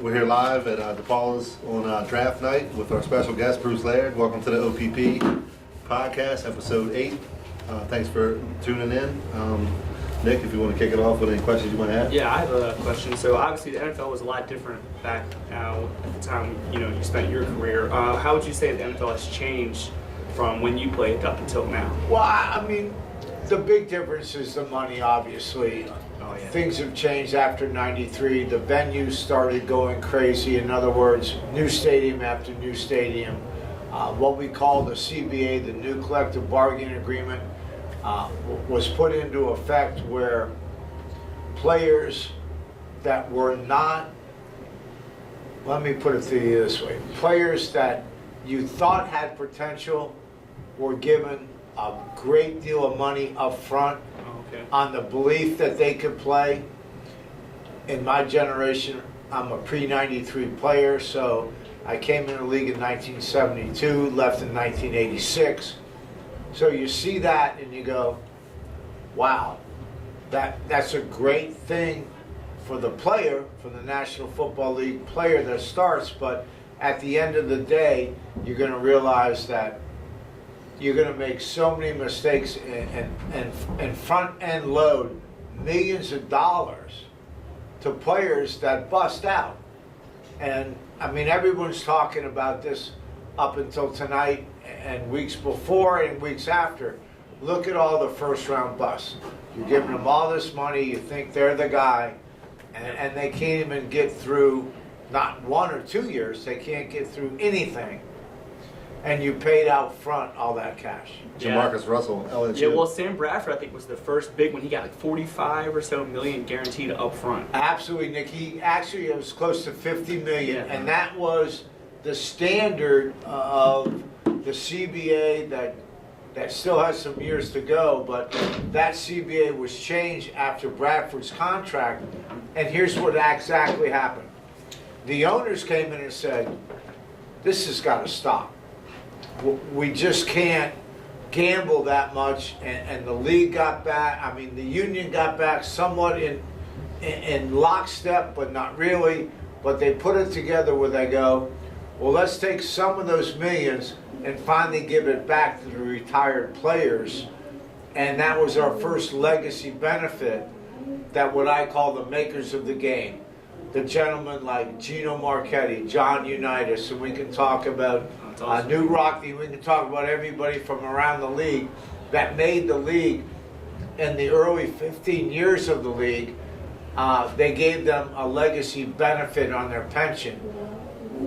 We're here live at DePaula's on draft night with our special guest, Bruce Laird. Welcome to the OPP podcast, episode 8. Thanks for tuning in. Nick, if you want to kick it off with any questions you want to ask. Yeah, I have a question. So obviously the NFL was a lot different back at the time you spent your career. How would you say the NFL has changed from when you played up until now? Well, I mean, the big difference is the money, obviously. Oh, yeah. Things have changed after '93. The venues started going crazy. In other words, new stadium after new stadium. What we call the CBA, the new collective bargaining agreement, was put into effect where players that were not, let me put it to you this way, players that you thought had potential were given a great deal of money up front on the belief that they could play. In my generation, I'm a pre-93 player, so I came in the league in 1972, left in 1986. So you see that and you go, wow, that's a great thing for the player, for the National Football League player that starts, but at the end of the day, you're going to realize that you're going to make so many mistakes and front end load millions of dollars to players that bust out. And I mean, everyone's talking about this up until tonight and weeks before and weeks after. Look at all the first round busts. You're giving them all this money, you think they're the guy, and they can't even get through, not 1 or 2 years, they can't get through anything. And you paid out front all that cash. Jamarcus Russell, LSU. Yeah, well, Sam Bradford, I think, was the first big one. He got like 45 or so million guaranteed up front. Absolutely, Nick. It was close to 50 million, Yeah. and that was the standard of the CBA that still has some years to go, but that CBA was changed after Bradford's contract, and here's what exactly happened. The owners came in and said, this has got to stop. We just can't gamble that much, and the league got back, I mean the union got back somewhat in lockstep, but not really, but they put it together where they go, well, let's take some of those millions and finally give it back to the retired players. And that was our first legacy benefit, that what I call the makers of the game. The gentlemen like Gino Marchetti, John Unitas, and we can talk about New Rockney, we can talk about everybody from around the league that made the league in the early 15 years of the league. They gave them a legacy benefit on their pension,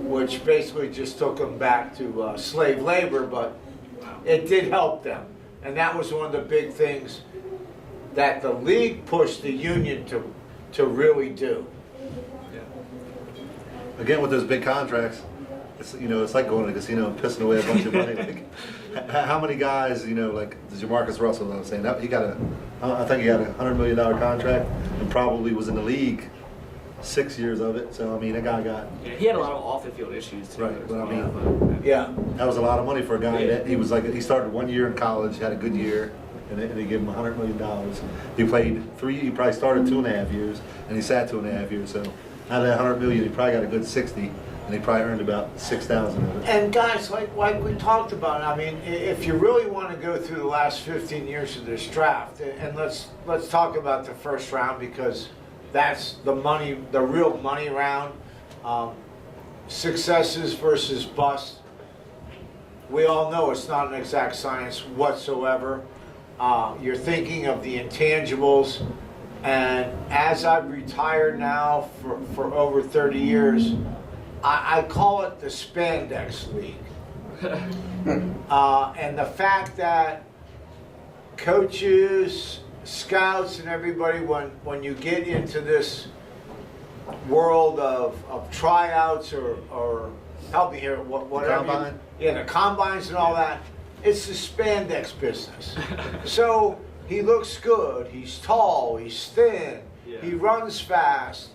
which basically just took them back to slave labor, but it did help them. And that was one of the big things that the league pushed the union to really do. Again, with those big contracts, it's like going to a casino and pissing away a bunch of money. Like, how many guys, like Jamarcus Russell, I was saying, I think he had a $100 million contract and probably was in the league 6 years of it. So I mean, that guy got. Yeah, he had a lot of off the field issues too. Right, but I mean, yeah, that was a lot of money for a guy. That he started 1 year in college, had a good year, and they gave him $100 million. He played 3. He probably started 2.5 years, and he sat 2.5 years. So out of that $100 million, he probably got a good 60. And he probably earned about 6,000 of it. and guys, like we talked about, I mean, if you really want to go through the last 15 years of this draft, and let's talk about the first round, because that's the money, the real money round. Successes versus busts. We all know it's not an exact science whatsoever. You're thinking of the intangibles, and as I've retired now for over 30 years, I call it the spandex league. And the fact that coaches, scouts, and everybody, when you get into this world of tryouts or help me here, whatever. Combine? The combines and all that, it's the spandex business. So he looks good, he's tall, he's thin, he runs fast.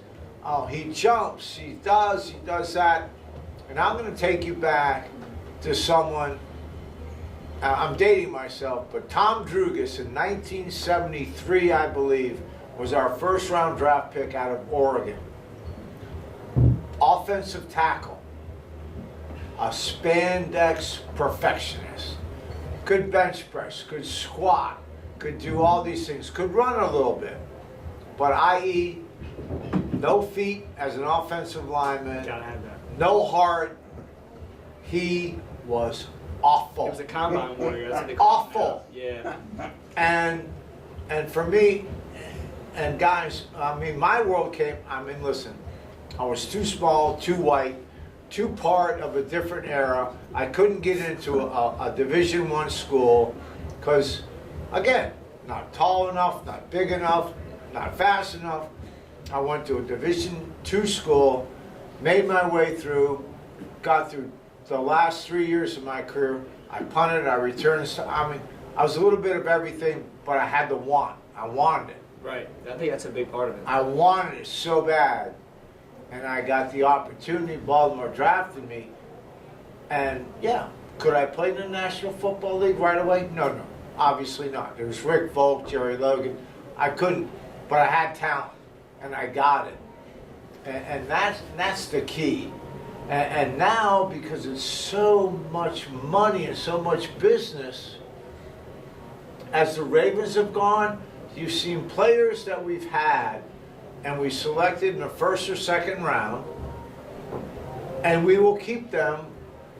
He jumps, he does that. And I'm going to take you back to someone, I'm dating myself, but Tom Drugas in 1973, I believe, was our first round draft pick out of Oregon. offensive tackle, a spandex perfectionist, could bench press, could squat, could do all these things, could run a little bit, but i.e., no feet as an offensive lineman, Gotta have that. no heart. He was awful. It was a combine warrior. That's what they call him Awful. now. Yeah. And for me, and guys, I mean, my world came, I mean, listen, I was too small, too white, too part of a different era. I couldn't get into a Division I school because, again, not tall enough, not big enough, not fast enough. I went to a Division II school, made my way through, got through the last 3 years of my career. I punted, I returned. I mean, I was a little bit of everything, but I had the want. I wanted it. Right. I think that's a big part of it. I wanted it so bad. And I got the opportunity. Baltimore drafted me. And yeah, could I play in the National Football League right away? No, obviously not. There was Rick Volk, Jerry Logan. I couldn't, but I had talent, and I got it. And that's the key. And now, because it's so much money and so much business, as the Ravens have gone, you've seen players that we've had and we selected in the first or second round, and we will keep them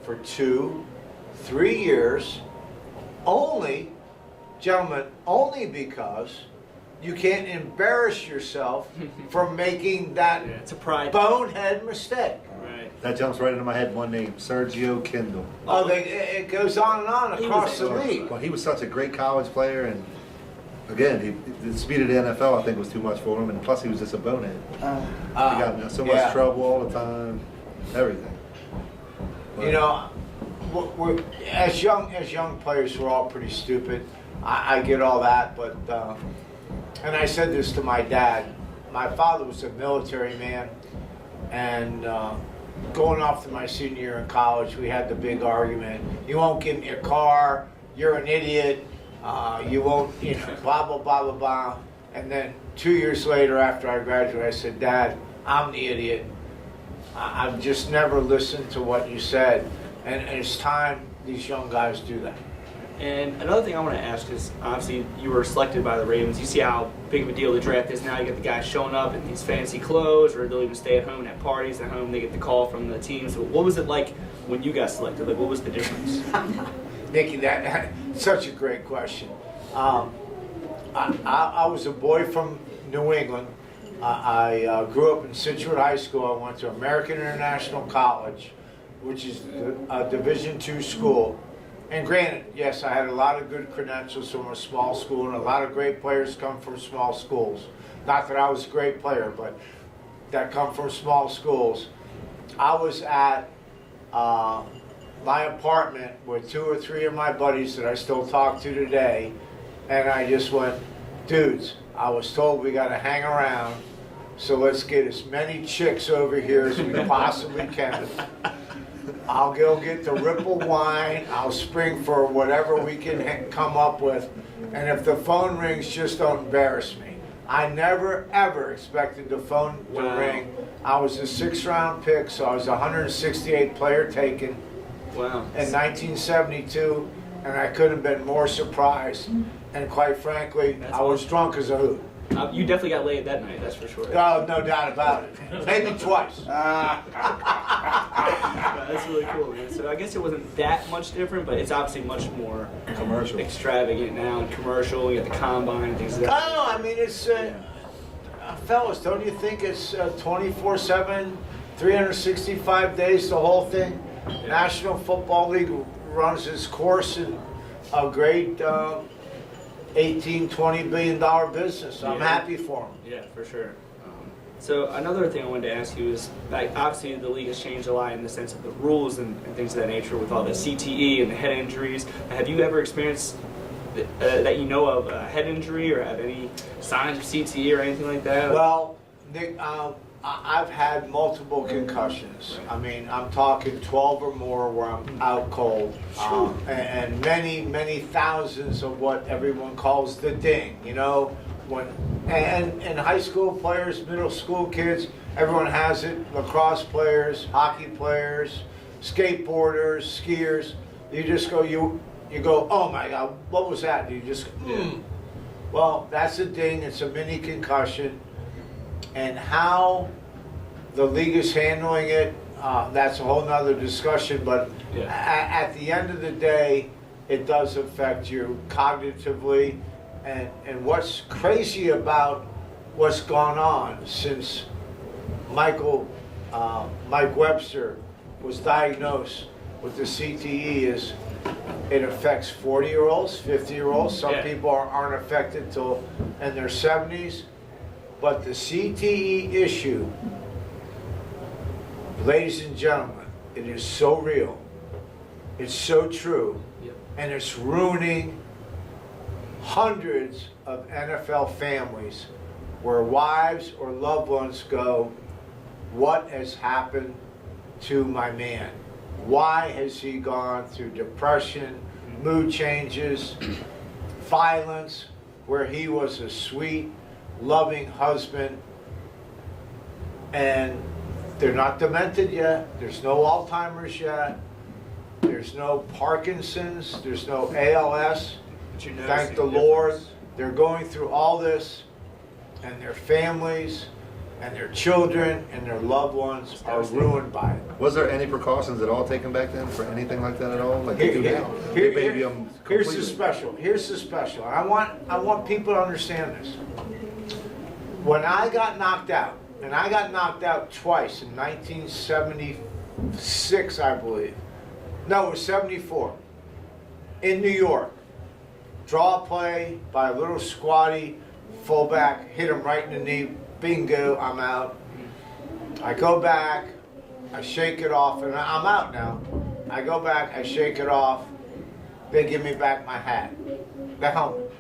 for 2, 3 years, only, gentlemen, only because you can't embarrass yourself for making that Yeah, it's a pride. bonehead mistake. Right. That jumps right into my head. One name, Sergio Kindle. Oh, it goes on and on He across was the a- league. Well, he was such a great college player, and again, the speed of the NFL, I think, was too much for him, and plus he was just a bonehead. He got in so much yeah. trouble all the time, everything. But, You know, as young players, we're all pretty stupid. I get all that, but and I said this to my dad. My father was a military man, and going off to my senior year in college, we had the big argument. You won't give me a car. You're an idiot. You won't, you know, blah blah blah blah blah. And then 2 years later, after I graduated, I said, Dad, I'm the idiot. I've just never listened to what you said, and it's time these young guys do that. And another thing I want to ask is, obviously, you were selected by the Ravens. You see how big of a deal the draft is now. You get the guys showing up in these fancy clothes, or they'll even stay at home and have parties at home. They get the call from the teams. So what was it like when you got selected? Like, what was the difference? Nikki, that's such a great question. I was a boy from New England. I grew up in Situate High School. I went to American International College, which is a Division II school. And granted, yes, I had a lot of good credentials from a small school, and a lot of great players come from small schools. Not that I was a great player, but that come from small schools. I was at my apartment with 2 or 3 of my buddies that I still talk to today, and I just went, dudes, I was told we got to hang around, so let's get as many chicks over here as we possibly can. I'll go get the Ripple wine, I'll spring for whatever we can come up with, and if the phone rings, just don't embarrass me. I never ever expected the phone to ring. I was a 6th round pick, so I was 168 player taken. Wow. In 1972, and I couldn't have been more surprised. And quite frankly, That's I was awesome. drunk as a hoot. You definitely got laid that night, that's for sure. Oh, no doubt about it. Maybe twice. That's really cool, man. So I guess it wasn't that much different, but it's obviously much more commercial. extravagant now and commercial. You got the combine and things like that. Oh, I mean, it's, fellas, don't you think it's 24/7, 365 days, the whole thing? National Football League runs its course in a great $18, $20 billion business. I'm Yeah. happy for them. Yeah, for sure. So another thing I wanted to ask you is, like, obviously the league has changed a lot in the sense of the rules and things of that nature with all the CTE and the head injuries. Have you ever experienced that you know of a head injury or have any signs of CTE or anything like that? Well, Nick, I've had multiple concussions. I mean, I'm talking 12 or more where I'm out cold, and many, many thousands of what everyone calls the ding. You know, and high school players, middle school kids, Everyone has it. Lacrosse players, hockey players, skateboarders, skiers. You just go, you go, oh my God, what was that? You just, Well, that's the thing. It's a mini concussion. And how the league is handling it, that's a whole nother discussion. But at the end of the day, it does affect you cognitively. And what's crazy about what's gone on since Mike Webster was diagnosed with the CTE is it affects 40-year-olds, 50-year-olds. Some people aren't affected till in their 70s. But the CTE issue, ladies and gentlemen, it is so real. It's so true. And it's ruining hundreds of NFL families where wives or loved ones go, what has happened to my man? Why has he gone through depression, mood changes, violence, where he was a sweet, loving husband? And they're not demented yet. There's no Alzheimer's yet. There's no Parkinson's. There's no ALS. Thank the Lord. They're going through all this, and their families and their children and their loved ones are ruined by it. Was there any precautions at all taken back then for anything like that at all? Like they do now? Here's the special. Here's the special. I want people to understand this. When I got knocked out, and I got knocked out twice in 1976, I believe. No, it was 74. In New York. Draw play by a little squatty fullback, hit him right in the knee. Bingo, I'm out. I go back, I shake it off, and I'm out now. I go back, I shake it off. They give me back my hat, the helmet.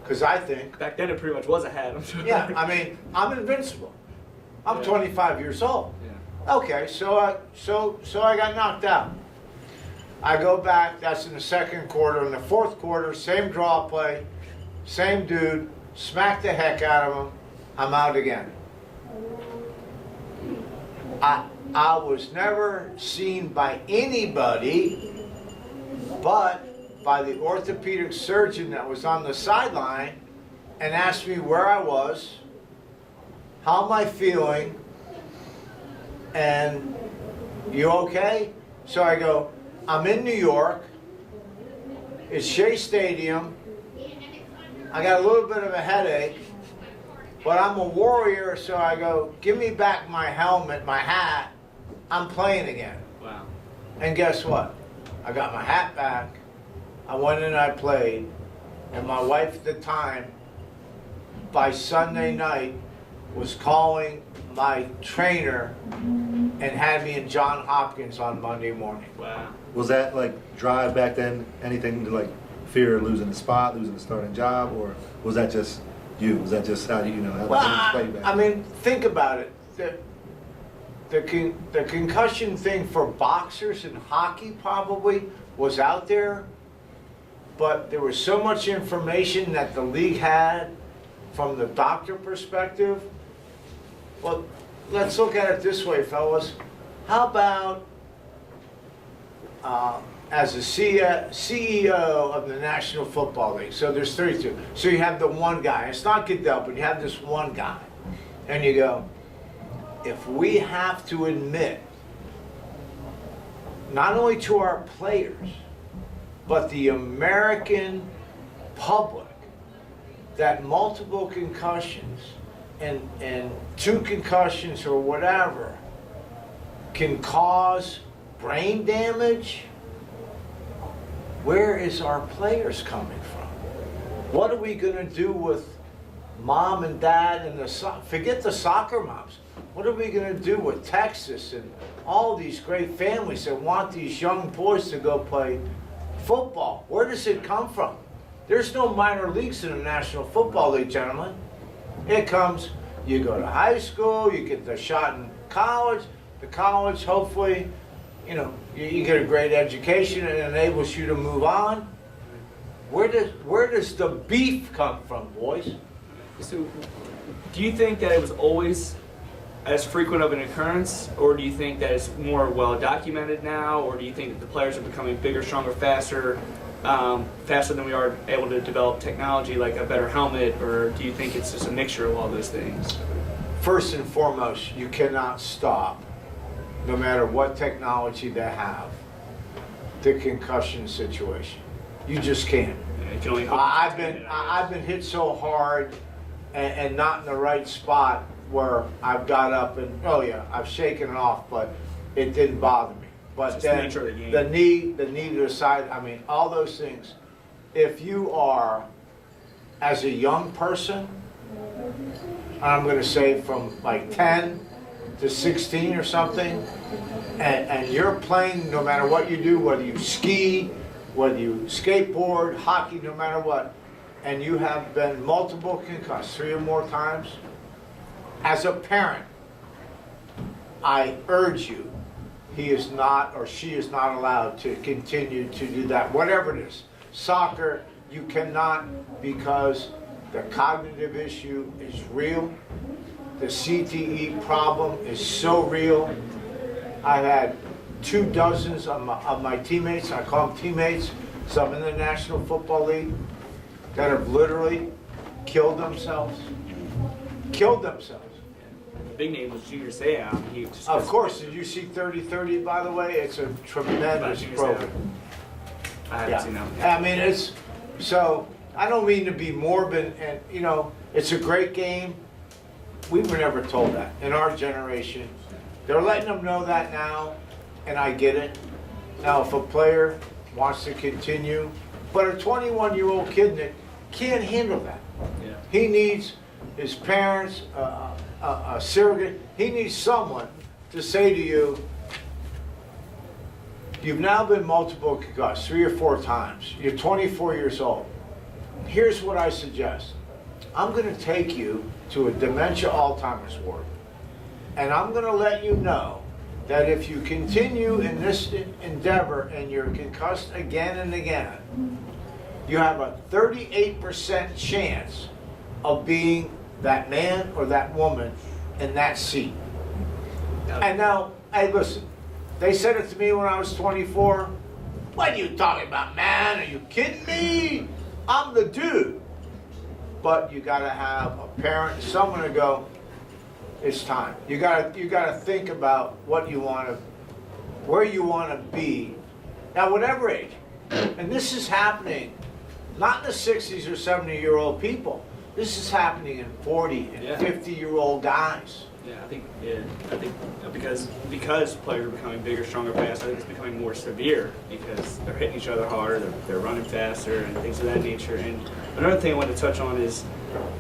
Because I think... Back then it pretty much was a hat. I'm sure. Yeah, I mean, I'm invincible. I'm 25 years old. Yeah. Okay, so I got knocked out. I go back, that's in the second quarter. In the fourth quarter, same draw play, same dude, smack the heck out of him. I'm out again. I was never seen by anybody but by the orthopedic surgeon that was on the sideline and asked me where I was, how am I feeling, and you okay? So I go, I'm in New York, it's Shea Stadium, I got a little bit of a headache, but I'm a warrior, so I go, give me back my helmet, my hat, I'm playing again. Wow. And guess what? I got my hat back, I went in and I played, and my wife at the time, by Sunday night, was calling my trainer and had me in John Hopkins on Monday morning. Wow. Was that like drive back then, anything to like fear of losing the spot, losing the starting job, or was that just you? Was that just how how Well, the things played back? I mean, think about it. The concussion thing for boxers and hockey probably was out there, but there was so much information that the league had from the doctor perspective. Well, let's look at it this way, fellas. How about as a CEO of the National Football League? So there's 32. So you have the one guy. It's not Goodell, but you have this one guy. And you go, if we have to admit, not only to our players, but the American public, that multiple concussions and 2 concussions or whatever can cause brain damage, where is our players coming from? What are we going to do with mom and dad and forget the soccer moms. What are we going to do with Texas and all these great families that want these young boys to go play football? Where does it come from? There's no minor leagues in the National Football League, gentlemen. It comes, you go to high school, you get the shot in college. The college, hopefully, you get a great education and it enables you to move on. Where does the beef come from, boys? So, do you think that it was always as frequent of an occurrence, or do you think that it's more well documented now, or do you think that the players are becoming bigger, stronger, faster than we are able to develop technology like a better helmet, or do you think it's just a mixture of all those things? First and foremost, you cannot stop, no matter what technology they have, the concussion situation. You just can't. Yeah, you can only hope I've to been hit so hard and not in the right spot where I've got up and, oh yeah, I've shaken it off, but it didn't bother me. But Just then the nature of the game. the knee to the side, I mean, all those things. If you are, as a young person, I'm going to say from like 10 to 16 or something, and you're playing no matter what you do, whether you ski, whether you skateboard, hockey, no matter what, and you have been multiple concussed 3 or more times, as a parent, I urge you, he is not or she is not allowed to continue to do that, whatever it is. Soccer, you cannot, because the cognitive issue is real. The CTE problem is so real. I've had 24 of my teammates, I call them teammates, some in the National Football League, that have literally killed themselves. Killed themselves. The big name was Junior Seau. Of course, did you see 30-30, by the way? It's a tremendous program. I haven't seen that one. I mean, it's, so, I don't mean to be morbid, and, you know, it's a great game. We were never told that in our generation. They're letting them know that now, and I get it. Now, if a player wants to continue, but a 21-year-old kid that can't handle that. Yeah. He needs his parents, a surrogate. He needs someone to say to you, you've now been multiple concussed 3 or 4 times. You're 24 years old. Here's what I suggest. I'm going to take you to a dementia Alzheimer's ward. And I'm going to let you know that if you continue in this endeavor and you're concussed again and again, you have a 38% chance of being that man or that woman in that seat. And now, hey, listen, they said it to me when I was 24. What are you talking about, man? Are you kidding me? I'm the dude. But you gotta have a parent, someone to go, it's time. You gotta think about what you wanna, where you wanna be, at whatever age. And this is happening, not in the 60s or 70-year-old people. This is happening in 40 and 50-year-old guys. Yeah, I think because players are becoming bigger, stronger, faster, I think it's becoming more severe because they're hitting each other harder, they're running faster, and things of that nature. And another thing I wanted to touch on is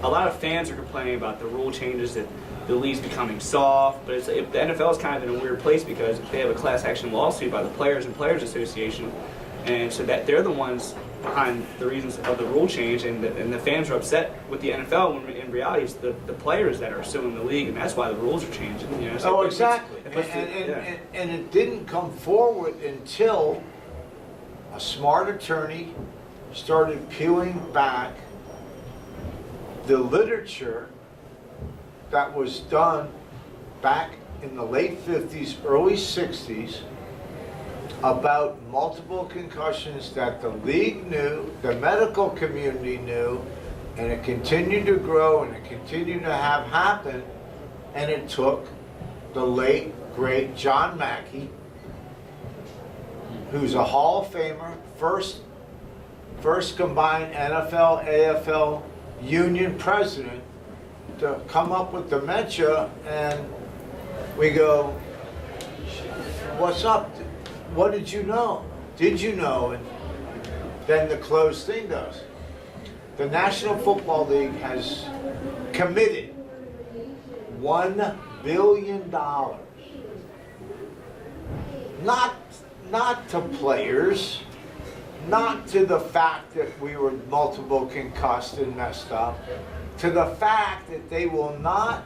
a lot of fans are complaining about the rule changes, that the league's becoming soft, but the NFL is kind of in a weird place because they have a class action lawsuit by the Players and Players Association, and so that they're the ones behind the reasons of the rule change, and the fans are upset with the NFL when in reality it's the players that are suing the league, and that's why the rules are changing. You know? So oh, exactly. And it didn't come forward until a smart attorney started peeling back the literature that was done back in the late 50s, early 60s, about multiple concussions that the league knew, the medical community knew, and it continued to grow and it continued to have happen. And it took the late, great John Mackey, who's a Hall of Famer, first combined NFL, AFL union president, to come up with dementia. And we go, what's up? What did you know? Did you know? And then the closed thing goes. The National Football League has committed $1 billion, not to players, not to the fact that we were multiple concussed and messed up, to the fact that they will not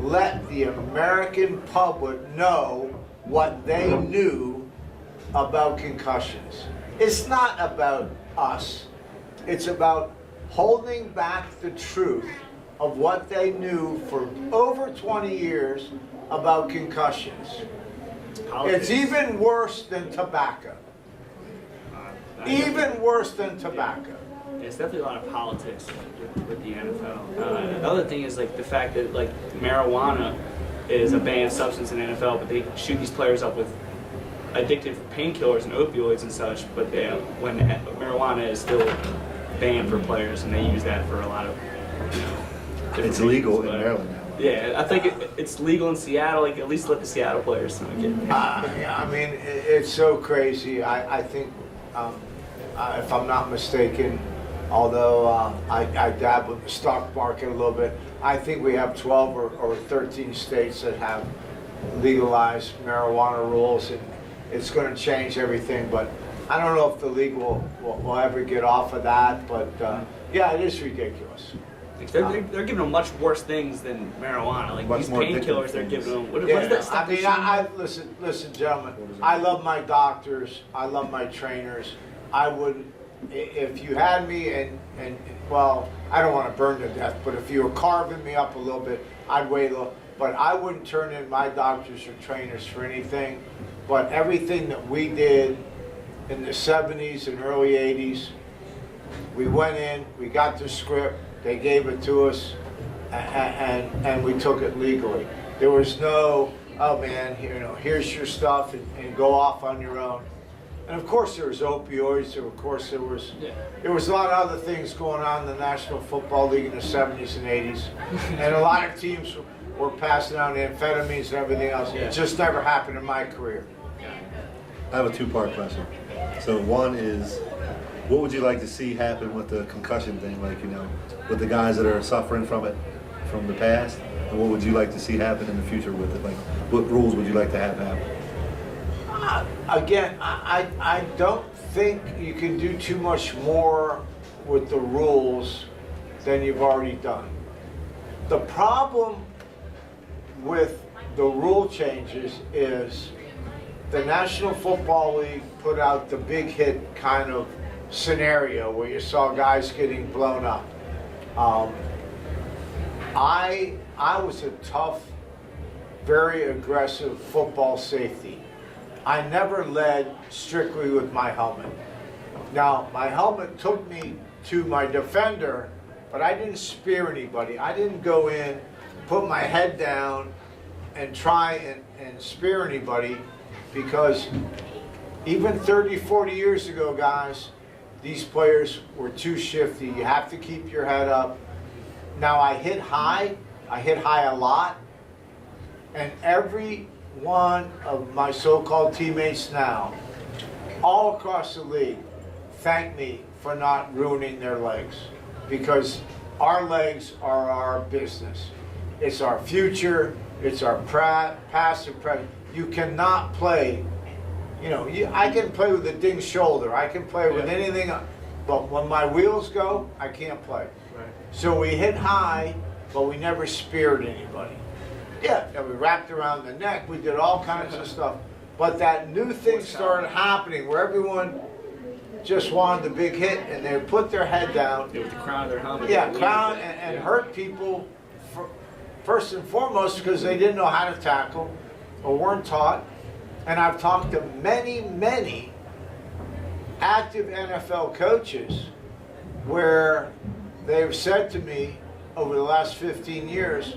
let the American public know what they knew about concussions. It's not about us. It's about holding back the truth of what they knew for over 20 years about concussions. Politics. It's even worse than tobacco. Even worse than tobacco. It's definitely a lot of politics with the NFL. Another thing is like the fact that like marijuana is a banned substance in the NFL, but they shoot these players up with addictive painkillers and opioids and such. But when marijuana is still banned for players, and they use that for a lot of. It's legal in Maryland now. Yeah, I think it's legal in Seattle. Like at least let the Seattle players get. Yeah, I mean, it's so crazy. I think, if I'm not mistaken, although I dabble in the stock market a little bit, I think we have 12 or 13 states that have legalized marijuana rules, and it's going to change everything. But I don't know if the league will ever get off of that. But yeah, it is ridiculous. They're giving them much worse things than marijuana. Like Much these more painkillers addictive they're things. giving them. What Yeah, is that stuff? I mean, I listen, gentlemen. I love my doctors. I love my trainers. I wouldn't, if you had me and well, I don't want to burn to death, but if you were carving me up a little bit, I'd wait a little. But I wouldn't turn in my doctors or trainers for anything. But everything that we did in the 70s and early 80s, we went in, we got the script, they gave it to us, and we took it legally. There was no, oh man, here's your stuff, and go off on your own. And of course there was opioids, of course there was a lot of other things going on in the National Football League in the 70s and 80s. And a lot of teams were passing out amphetamines and everything else. It just never happened in my career. I have a two-part question. So one is, what would you like to see happen with the concussion thing, like, with the guys that are suffering from it from the past? And what would you like to see happen in the future with it? Like, what rules would you like to have happen? Again, I don't think you can do too much more with the rules than you've already done. The problem with the rule changes is the National Football League put out the big hit kind of scenario where you saw guys getting blown up. I was a tough, very aggressive football safety. I never led strictly with my helmet. Now, my helmet took me to my defender, but I didn't spear anybody. I didn't go in, put my head down, and try and spear anybody, because even 30, 40 years ago, guys, these players were too shifty. You have to keep your head up. Now, I hit high a lot, and every one of my so-called teammates now, all across the league, thank me for not ruining their legs, because our legs are our business. It's our future, it's our past and present. You cannot play, I can play with a dinged shoulder, I can play with anything, but when my wheels go, I can't play. Right. So we hit high, but we never speared anybody. Yeah, we wrapped around the neck, we did all kinds of stuff. But that new thing started happening where everyone just wanted the big hit, and they would put their head down. With the crown of their helmet. Yeah, crown and hurt people first and foremost because they didn't know how to tackle or weren't taught. And I've talked to many, many active NFL coaches where they've said to me over the last 15 years,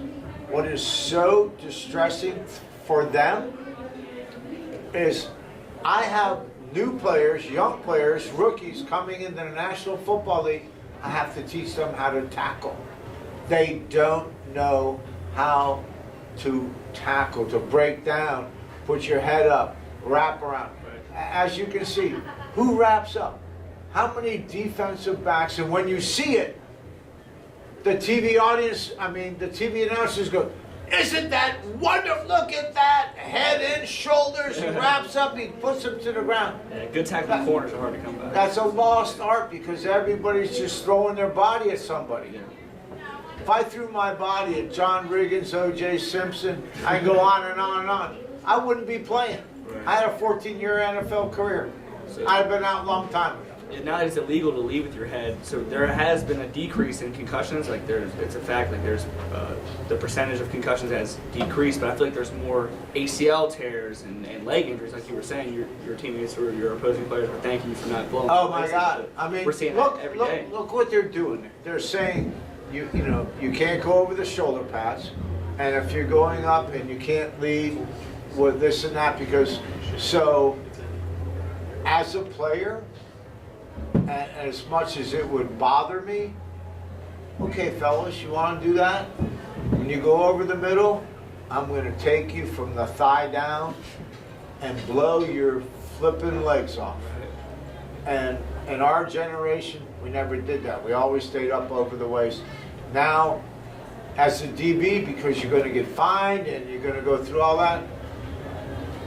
what is so distressing for them is I have new players, young players, rookies coming into the National Football League. I have to teach them how to tackle. They don't know how to tackle, to break down, put your head up, wrap around. As you can see, who wraps up? How many defensive backs? And when you see it, the TV audience, the TV announcers go, isn't that wonderful? Look at that, head and shoulders, he wraps up, he puts them to the ground. Yeah, good tackling corners are hard to come by. That's a lost art because everybody's just throwing their body at somebody. Yeah. If I threw my body at John Riggins, O.J. Simpson, I can go on and on and on, I wouldn't be playing. Right. I had a 14-year NFL career. So, I'd been out a long time ago. now that it's illegal to leave with your head, so there has been a decrease in concussions. Like it's a fact. Like there's the percentage of concussions has decreased, but I feel like there's more ACL tears and leg injuries. Like you were saying, your teammates or your opposing players were thanking you for not blowing. Oh my God! I mean, we're seeing look, that every day. Look what they're doing. They're saying you know you can't go over the shoulder pads, and if you're going up and you can't lead with this and that because so as a player. And as much as it would bother me, okay, fellas, you want to do that? When you go over the middle, I'm going to take you from the thigh down and blow your flipping legs off. And in our generation, we never did that. We always stayed up over the waist. Now, as a DB, because you're going to get fined and you're going to go through all that,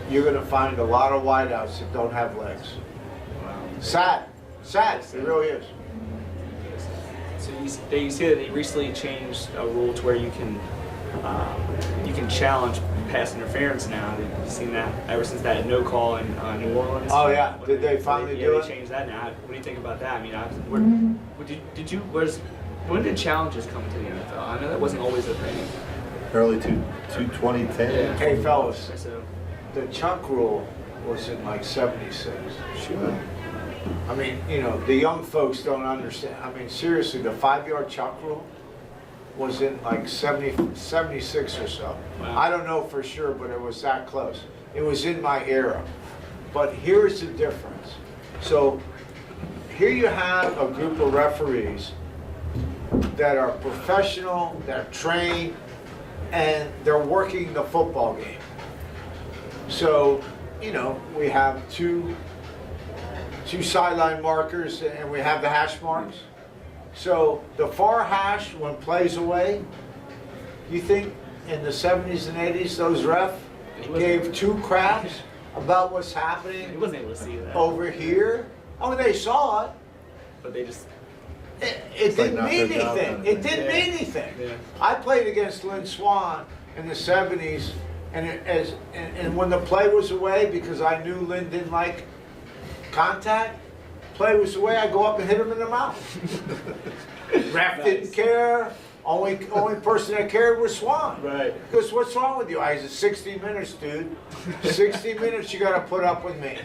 you're going to find a lot of wideouts that don't have legs. Sad. Sad, it really is. So you say that they recently changed a rule to where you can challenge pass interference now. You've seen that ever since that no call in New Orleans. Oh yeah, did they finally do it? They changed that now. What do you think about that? I mean, when did challenges come into the NFL? I know that wasn't always a thing. Early 2010. Yeah. Hey fellas, So, the chunk rule was in like '76. sure. I mean, you know, the young folks don't understand. I mean, seriously, the 5-yard chunk rule was in like 76 or so. Wow. I don't know for sure, but it was that close. It was in my era. But here's the difference. So here you have a group of referees that are professional, they're trained, and they're working the football game. So, you know, we have two sideline markers and we have the hash marks. So the far hash, when plays away, you think in the 70s and 80s those refs gave two craps about what's He happening wasn't able to see that. over here? Oh, they saw it. But they just. It like didn't not mean their job anything. kind of It thing. didn't Yeah. mean anything. Yeah. I played against Lynn Swan in the 70s, and when the play was away, because I knew Lynn didn't like contact, play was away, I go up and hit him in the mouth. Ref didn't care. Only person that cared was Swan. Right. Because what's wrong with you? I said 60 minutes, dude. 60 minutes you got to put up with me.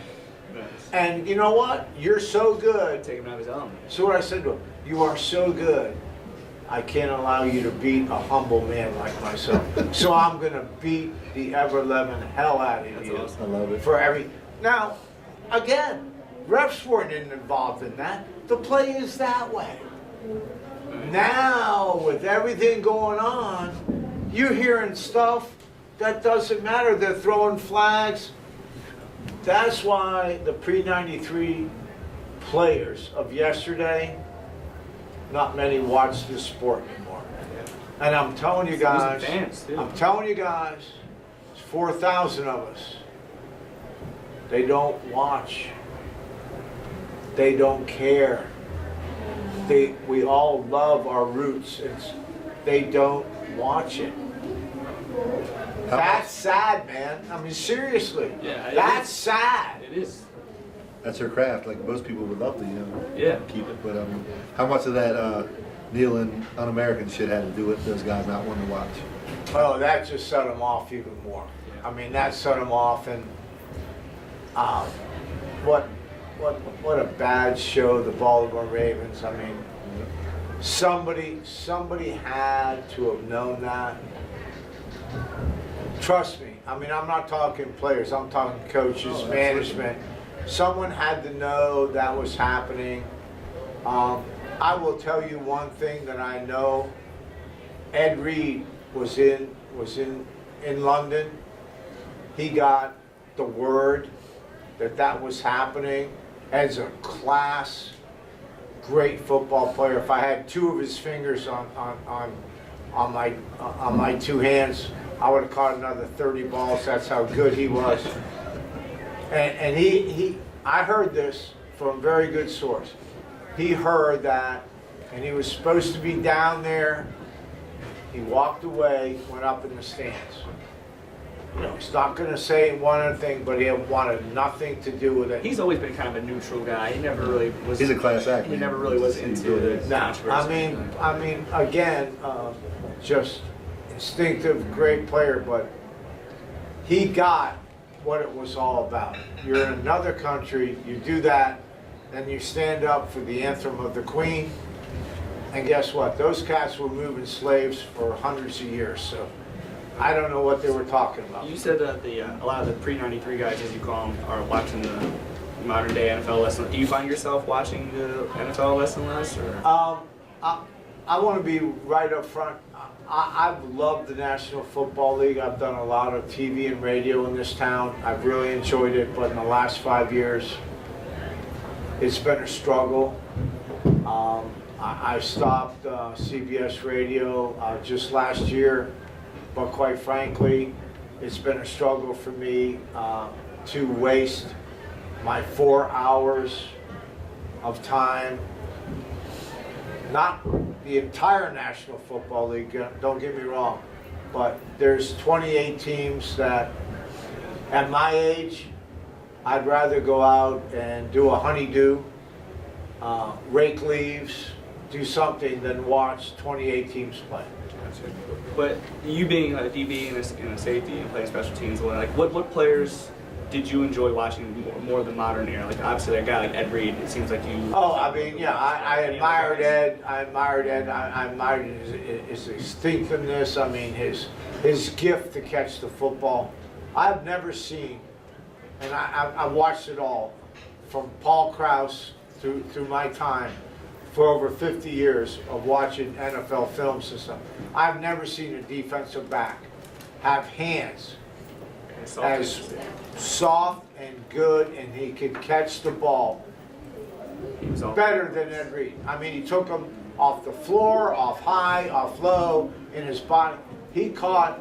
Nice. And you know what? You're so good. Take him out of his element. So what I said to him, you are so good, I can't allow you to beat a humble man like myself. So I'm going to beat the ever-loving hell out of That's you. awesome. I love it. For every. Now, again, refs weren't involved in that. The play is that way. Now, with everything going on, you're hearing stuff that doesn't matter. They're throwing flags. That's why the pre-93 players of yesterday, not many watch this sport anymore. And I'm telling you guys, Fans, too. I'm telling you guys, it's 4,000 of us. They don't watch. They don't care. We all love our roots. They don't watch it. That's sad, man. I mean, seriously. Yeah, it that's is. sad. It is. That's their craft. Like most people would love to, Yeah. keep it. But how much of that kneeling un-American shit had to do with those guys not wanting to watch? Oh, that just set them off even more. Yeah. I mean, that set them off, and what a bad show, the Baltimore Ravens. I mean, somebody had to have known that. Trust me. I mean, I'm not talking players. I'm talking coaches, Oh, management. Someone had to know that was happening. I will tell you one thing that I know. Ed Reed was in London. He got the word that was happening. Ed's a class, great football player. If I had two of his fingers on my two hands, I would have caught another 30 balls. That's how good he was. And I heard this from a very good source. He heard that, and he was supposed to be down there. He walked away, went up in the stands. He's not going to say one thing, but he wanted nothing to do with it. He's always been kind of a neutral guy. He never really was. He's a class act. He never really was into the No, controversy. I mean, again, just instinctive, great player, but he got what it was all about. You're in another country, you do that, then you stand up for the anthem of the Queen, and guess what? Those cats were moving slaves for hundreds of years, so I don't know what they were talking about. You said that a lot of the pre-93 guys, as you call them, are watching the modern day NFL less. Do you find yourself watching the NFL less and less? Or? I want to be right up front. I've loved the National Football League. I've done a lot of TV and radio in this town. I've really enjoyed it, but in the last 5 years, it's been a struggle. I stopped CBS radio just last year, but quite frankly, it's been a struggle for me to waste my 4 hours of time. Not the entire National Football League, don't get me wrong, but there's 28 teams that, at my age, I'd rather go out and do a honeydew, rake leaves, do something than watch 28 teams play. But you being a DB and a safety and playing special teams, like what players did you enjoy watching more of the modern era? Like obviously a guy like Ed Reed, it seems like you. Oh, I mean, yeah, I admired Ed. I admired his instinctiveness. I mean, his gift to catch the football. I've never seen, and I watched it all, from Paul Krause through my time, for over 50 years of watching NFL films and stuff. I've never seen a defensive back have hands as soft and good, and he could catch the ball better than Ed Reed. I mean, he took them off the floor, off high, off low, in his body. He caught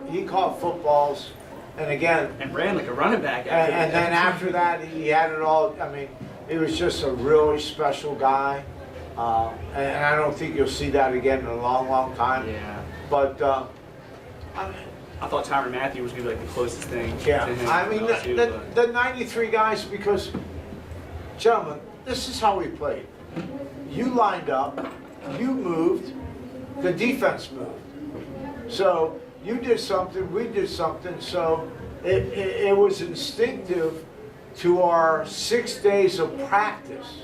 footballs, and again, and ran like a running back. And then after that, he had it all. I mean, he was just a really special guy, and I don't think you'll see that again in a long, long time. Yeah. But I thought Tyrann Mathieu was going to be like the closest thing yeah, to him. I mean, the 93 guys, because, gentlemen, this is how we played. You lined up, you moved, the defense moved. So you did something, we did something, so it was instinctive to our 6 days of practice.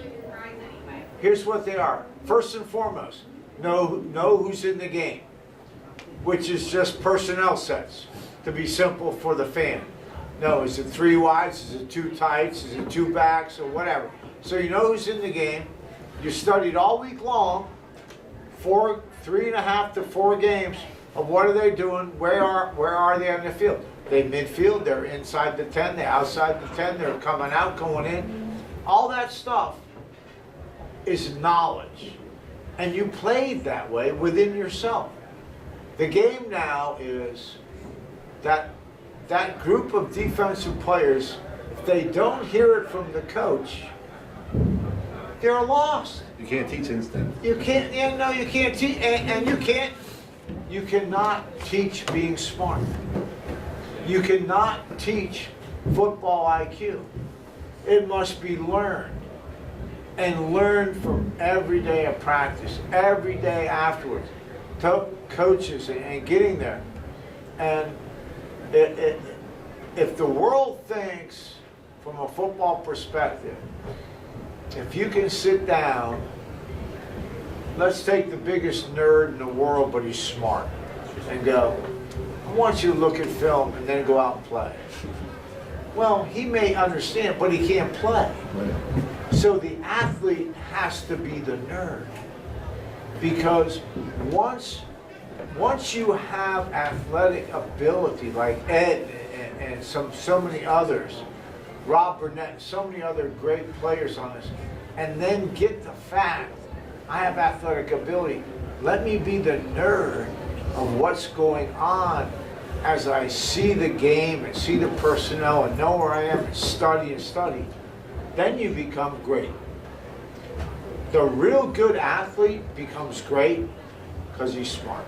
Here's what they are. First and foremost, know who's in the game, which is just personnel sets, to be simple for the fan. No, is it 3 wides, is it 2 tights, is it 2 backs, or whatever. So you know who's in the game. You studied all week long, 3.5 to 4 games of what are they doing, where are they on the field. They midfield, they're inside the 10, they're outside the 10, they're coming out, going in. All that stuff is knowledge. And you played that way within yourself. The game now is that group of defensive players, if they don't hear it from the coach, they're lost. You can't teach instinct. You can't, you can't teach, and you cannot teach being smart. You cannot teach football IQ. It must be learned. And learned from every day of practice, every day afterwards. Coaches and getting there. And if the world thinks from a football perspective, if you can sit down, let's take the biggest nerd in the world, but he's smart, and go, I want you to look at film and then go out and play. Well, he may understand, but he can't play. So the athlete has to be the nerd. Because once you have athletic ability, like Ed and so many others, Rob Burnett, so many other great players on this, and then get the fact, I have athletic ability, let me be the nerd of what's going on as I see the game and see the personnel and know where I am and study, then you become great. The real good athlete becomes great because he's smart.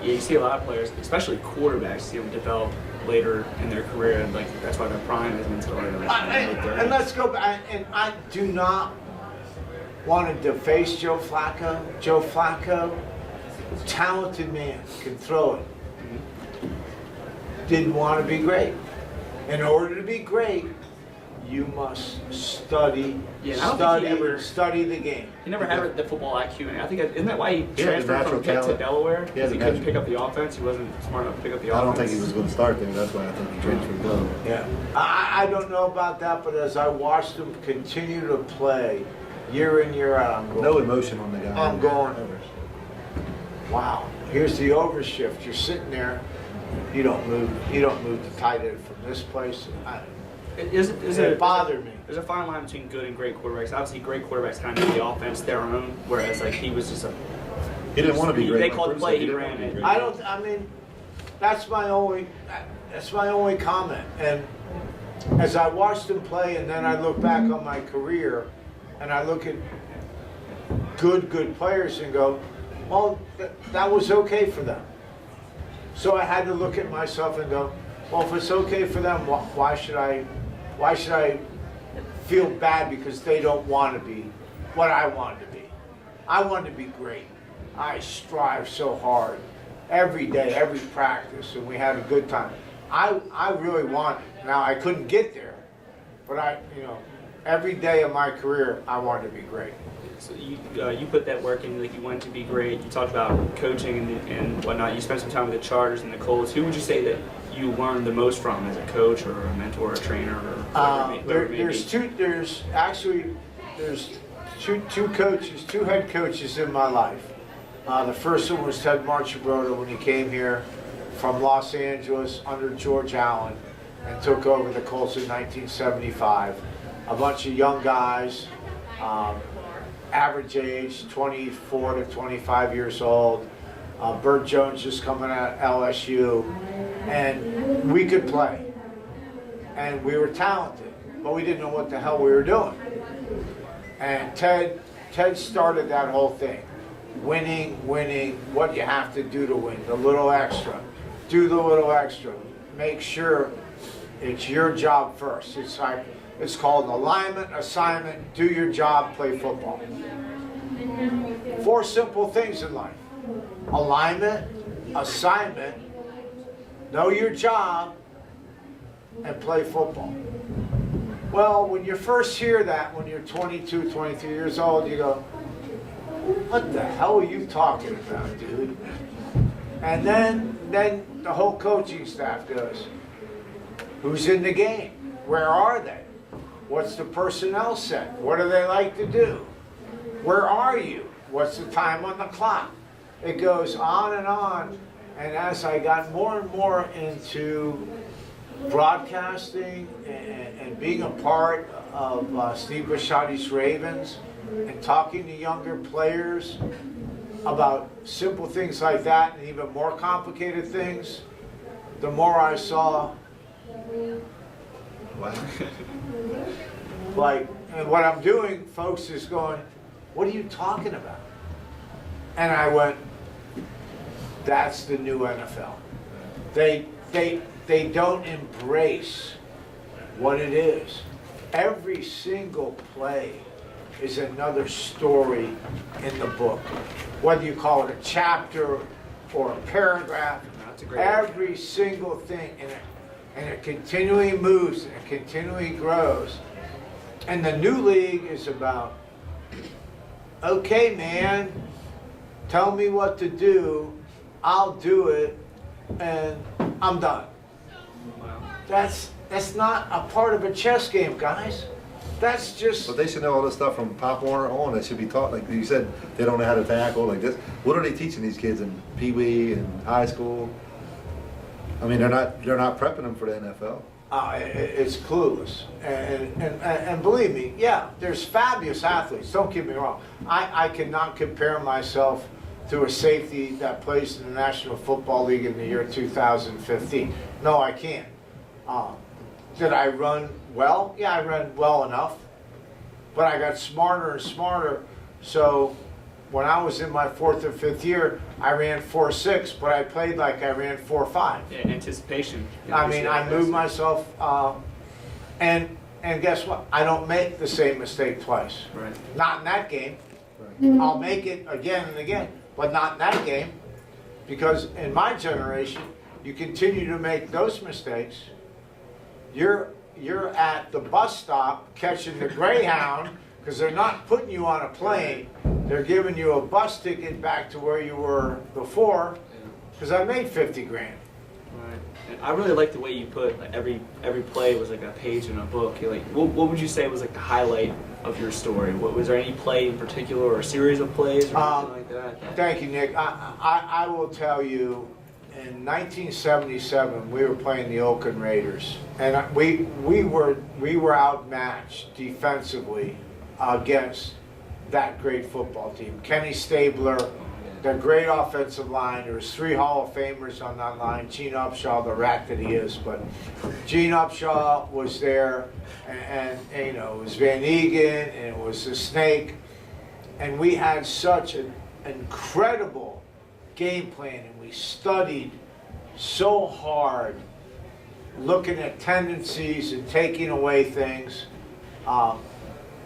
You see a lot of players, especially quarterbacks, see them develop later in their career, and like that's why their prime has been still in their And let's go back. And I do not want to deface Joe Flacco. Joe Flacco, talented man, can throw it. Didn't want to be great. In order to be great, you must study, Yeah, I don't think he ever- study the game. He never had the football IQ, and I think isn't that why he had the transferred natural from Pitt to talent. Delaware? He had Because he the couldn't natural- pick up the offense. He wasn't smart enough to pick up the offense. I don't think he was going to start there. That's why I think he transferred down. Yeah, I don't know about that, but as I watched him continue to play year in, year out, I'm going, No emotion on the guy. I'm going, wow, here's the overshift. You're sitting there, you don't move the tight end from this place. It bothered me. There's a fine line between good and great quarterbacks. Obviously, great quarterbacks kind of make the offense their own, whereas like he was just a. He didn't want to be great. They like called the Bruce play, said, he didn't ran want to be it. great. I mean, that's my only comment. And as I watched him play, and then I look back on my career, and I look at good players and go, well, that was okay for them. So I had to look at myself and go, well, if it's okay for them, why should I feel bad because they don't want to be what I wanted to be? I wanted to be great. I strive so hard every day, every practice, and we had a good time. I really wanted. Now I couldn't get there, but every day of my career I wanted to be great. So you put that work in, like you wanted to be great. You talked about coaching and whatnot. You spent some time with the Chargers and the Colts. Who would you say that you learned the most from as a coach or a mentor, or a trainer, or whatever it may be? There's two coaches, two head coaches in my life. The first one was Ted Marchibroda when he came here from Los Angeles under George Allen and took over the Colts in 1975. A bunch of young guys, average age 24 to 25 years old. Burt Jones just coming out of LSU, and we could play, and we were talented, but we didn't know what the hell we were doing. And Ted started that whole thing, winning, what you have to do to win, the little extra, do the little extra, make sure it's your job first. It's called alignment, assignment, do your job, play football. 4 simple things in life. Alignment, assignment, know your job, and play football. Well, when you first hear that, when you're 22, 23 years old, you go, what the hell are you talking about, dude? And then the whole coaching staff goes, who's in the game? Where are they? What's the personnel set? What do they like to do? Where are you? What's the time on the clock? It goes on, and as I got more and more into broadcasting and being a part of Steve Bisciotti's Ravens and talking to younger players about simple things like that and even more complicated things, the more I saw, and what I'm doing, folks, is going, what are you talking about? And I went, that's the new NFL. They don't embrace what it is. Every single play is another story in the book. Whether you call it a chapter or a paragraph, every single thing, and it continually moves and it continually grows. And the new league is about, okay, man, tell me what to do, I'll do it, and I'm done. That's not a part of a chess game, guys. That's just. But they should know all this stuff from Pop Warner on. They should be taught, like you said, they don't know how to tackle like this. What are they teaching these kids in Pee Wee and high school? I mean, they're not prepping them for the NFL. It's clueless, and believe me, yeah, there's fabulous athletes. Don't get me wrong. I cannot compare myself to a safety that plays in the National Football League in the year 2015. No, I can't. Did I run well? Yeah, I ran well enough, but I got smarter and smarter. So when I was in my 4th or 5th year, I ran 4.6, but I played like I ran 4.5. Yeah, anticipation. I mean, I moved myself, and guess what? I don't make the same mistake twice. Right. Not in that game. I'll make it again and again, but not in that game, because in my generation, you continue to make those mistakes. You're at the bus stop catching the Greyhound, because they're not putting you on a plane. They're giving you a bus ticket back to where you were before, because I made 50 grand. Right. And I really like the way you put like, every play was like a page in a book. You're like, what would you say was like the highlight of your story? Was there any play in particular, or a series of plays, or anything like that? Thank you, Nick. I will tell you, in 1977, we were playing the Oakland Raiders, and we were outmatched defensively against that great football team. Kenny Stabler, the great offensive line. There was 3 Hall of Famers on that line. Gene Upshaw, the rat that he is, but Gene Upshaw was there, and you know, it was Van Egan, and it was the Snake, and we had such an incredible game plan, and we studied so hard, looking at tendencies and taking away things.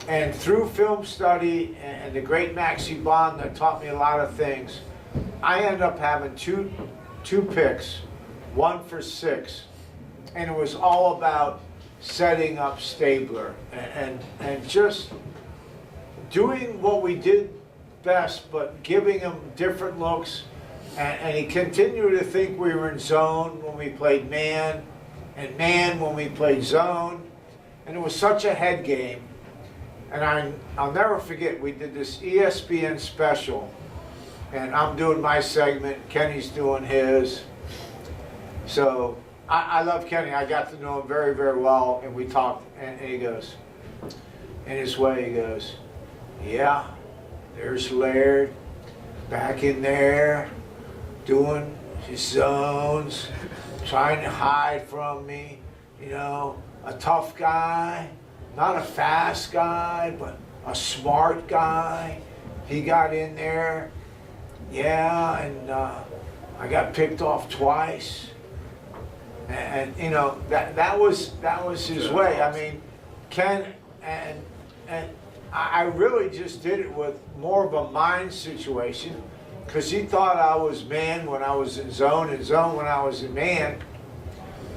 And through film study and the great Maxie Bond that taught me a lot of things, I ended up having two picks, 1 for 6, and it was all about setting up Stabler and just doing what we did best, but giving him different looks. And he continued to think we were in zone when we played man, and man when we played zone, and it was such a head game. And I'll never forget, we did this ESPN special, and I'm doing my segment, Kenny's doing his. So I love Kenny. I got to know him very, very well, and we talked, and he goes, in his way, he goes, yeah, there's Laird back in there doing his zones, trying to hide from me, you know, a tough guy. Not a fast guy, but a smart guy. He got in there, yeah, and I got picked off twice. And you know, that was his way. I mean, Ken, and I really just did it with more of a mind situation, because he thought I was man when I was in zone, and zone when I was in man.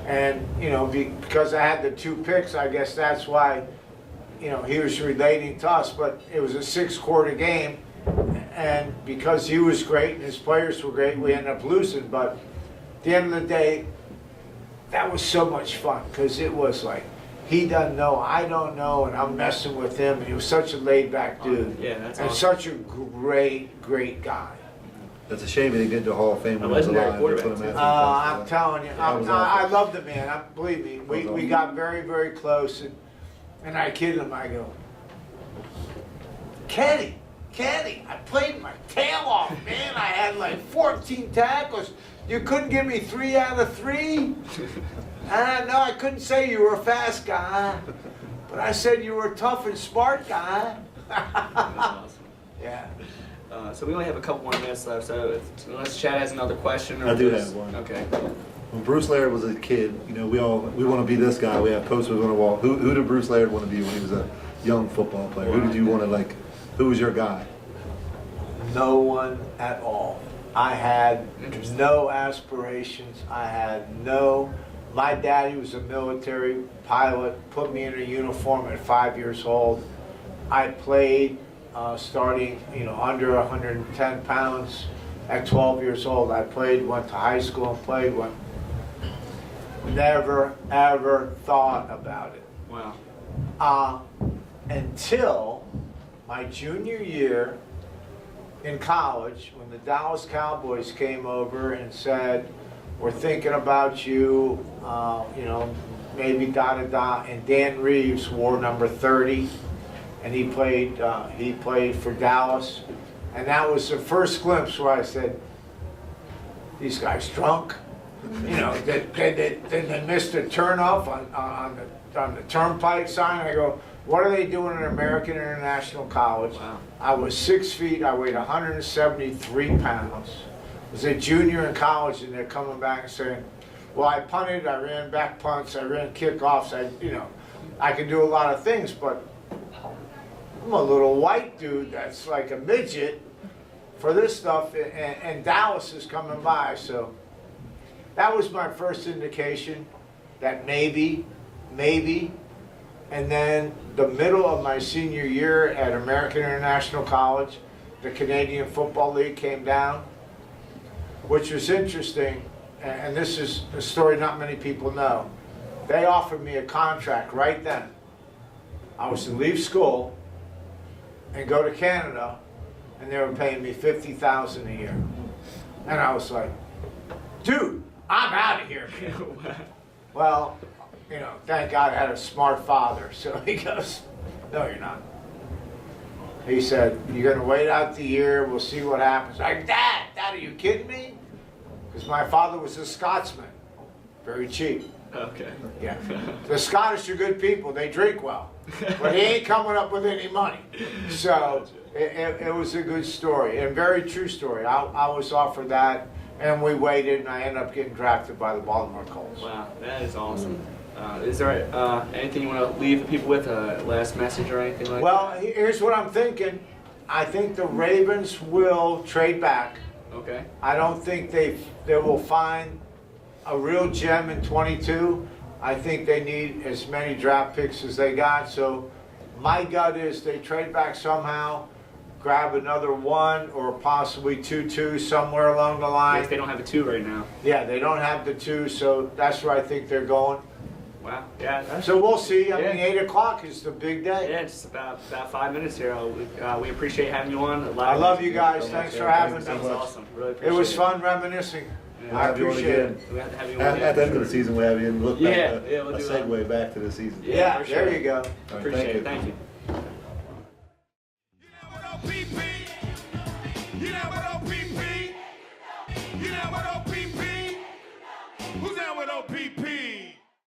And, you know, because I had the 2 picks, I guess that's why, you know, he was relating to us. But it was a 6-quarter game, and because he was great and his players were great, we ended up losing. But at the end of the day, that was so much fun, because it was like, he doesn't know, I don't know, and I'm messing with him. And he was such a laid-back dude. Yeah, that's and awesome. such a great guy. It's a shame he didn't get into the Hall of Fame when he was legendary alive. They put quarterback, him too. at I'm telling you, I love the man. Believe me, we got very, very close, and I kid him. I go, Kenny, I played my tail off, man. I had like 14 tackles. You couldn't give me 3 out of 3. No, I couldn't say you were a fast guy, but I said you were a tough and smart guy. That's awesome. Yeah. So we only have a couple more minutes left, so unless Chad has another question. Or I do Bruce- have one. Okay. When Bruce Laird was a kid, you know, we want to be this guy. We have posters on the wall. Who did Bruce Laird want to be when he was a young football player? Who did you want to like? Who was your guy? No one at all. I had Interesting. no aspirations. My daddy was a military pilot, put me in a uniform at 5 years old. I played starting, you know, under 110 pounds at 12 years old. I played, went to high school and played. Never, ever thought about it. Wow. Until my junior year in college, when the Dallas Cowboys came over and said, we're thinking about you, you know, maybe da-da-da, and Dan Reeves wore number 30, and he played for Dallas, and that was the first glimpse where I said, these guys drunk? You know, did they miss the turnoff on the turnpike sign? I go, What are they doing at American International College? Wow. I was 6 feet, I weighed 173 pounds. I was a junior in college, and they're coming back and saying, well, I punted, I ran back punts, I ran kickoffs, I can do a lot of things, but I'm a little white dude that's like a midget for this stuff, and Dallas is coming by. So that was my first indication that maybe, and then the middle of my senior year at American International College, the Canadian Football League came down, which was interesting, and this is a story not many people know. They offered me a contract right then. I was to leave school and go to Canada, and they were paying me $50,000 a year. And I was like, dude, I'm out of here, man. Well, thank God I had a smart father. So he goes, no, you're not. He said, you're going to wait out the year, we'll see what happens. Like, Dad, are you kidding me? Because my father was a Scotsman, very cheap. Okay. Yeah. The Scottish are good people, they drink well, but he ain't coming up with any money. So it was a good story, and very true story. I was offered that, and we waited, and I ended up getting drafted by the Baltimore Colts. Wow, that is awesome. Is there anything you want to leave the people with, a last message or anything like that? Well, here's what I'm thinking. I think the Ravens will trade back. Okay. I don't think they will find a real gem in 22. I think they need as many draft picks as they got. So my gut is they trade back somehow, grab another 1 or possibly 2 somewhere along the line. Yes, they don't have a 2 right now. Yeah, they don't have the 2, so that's where I think they're going. Wow. Yeah. So we'll see. I Yeah. mean, 8 o'clock is the big day. Yeah, just about 5 minutes here. We appreciate having you on. I love you guys. so Thanks much. for Yeah, having thank me. you That so was much. awesome. Really appreciate It was fun reminiscing. Yeah. I Have you on appreciate it. again. We have to have you on. At the end of the season, we have you and look back Yeah, at yeah, we'll a do that. segue back to the season. Yeah, Yeah, for sure. there you go. All right, Appreciate it. Thank you. You know what OPP? You know what OPP? You know what OPP? Who's down with OPP?